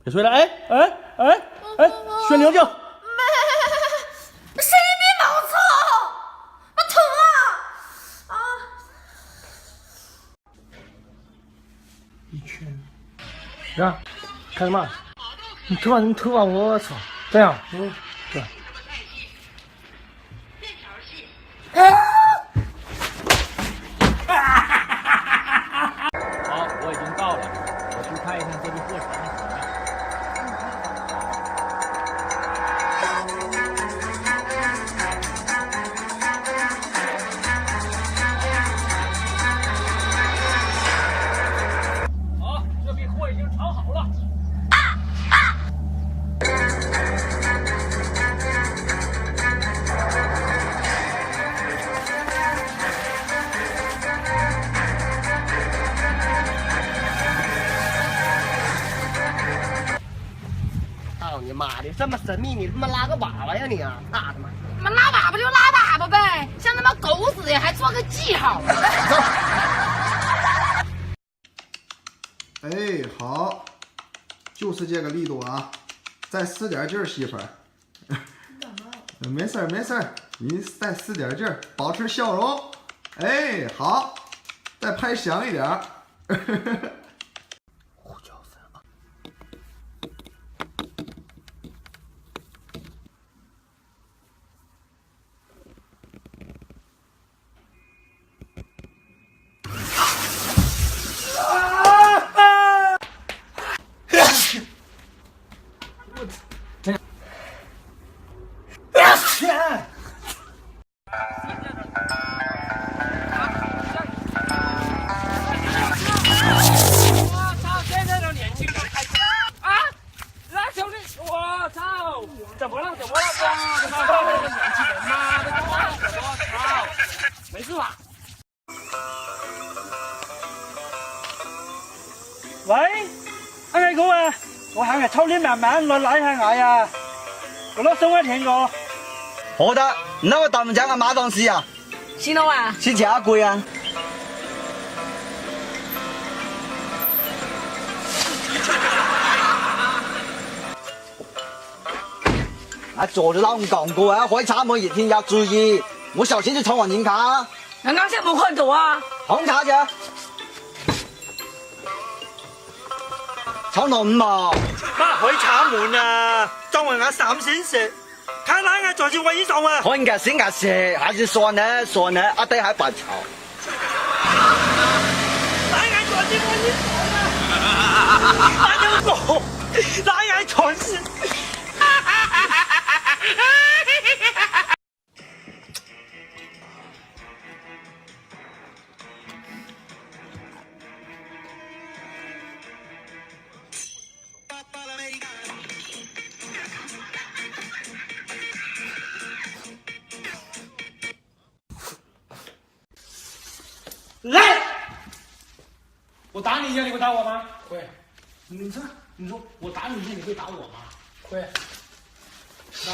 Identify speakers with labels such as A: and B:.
A: 别睡了，哎，学牛叫。
B: 谁别毛操，我疼啊！
A: 一圈。呀，干什么？你头发，我操！这样，对。
C: 好，我已经到了，我去看一看这批货长得怎么样。好，这批货已经炒好了。
D: 操你妈的，这么神秘，你他妈拉个粑粑呀你啊！大他妈！
B: 妈拉粑粑就拉粑粑呗，像他妈狗似的还做个记号。
E: 哎，好，就是这个力度啊！再使点劲儿，媳妇儿。没事儿没事儿，你再使点劲儿，保持笑容。哎，好，再拍响一点儿。
A: 胡椒粉啊！
C: 我操！现在的年轻人开车啊！那兄弟，我操！怎么了？哇！他妈的，这个年轻人，妈的，我操！没事吧？
A: 喂，阿哥啊，我係抽啲慢慢落嚟下嗌啊，我攞送一田個。
F: 好的，那我咱们家个嘛东西啊？
B: 行了哇，
F: 是家贵啊。啊，坐住啦，唔講過啊，開車門熱天要注意，唔好小心就闖黃金卡。
B: 剛剛先冇看到啊。
F: 紅卡啫，闖龍嘛。
A: 媽開茶門啊，裝為我3先食，看哪個在是危險啊！
F: 看個先個食，還是算呢算呢，阿弟還白炒。
A: 哪個在是危險啊！哪有狗？哪個在是？来！我打你一下，你会打我吗？会。你说我打你一下，你会打我吗？会。那。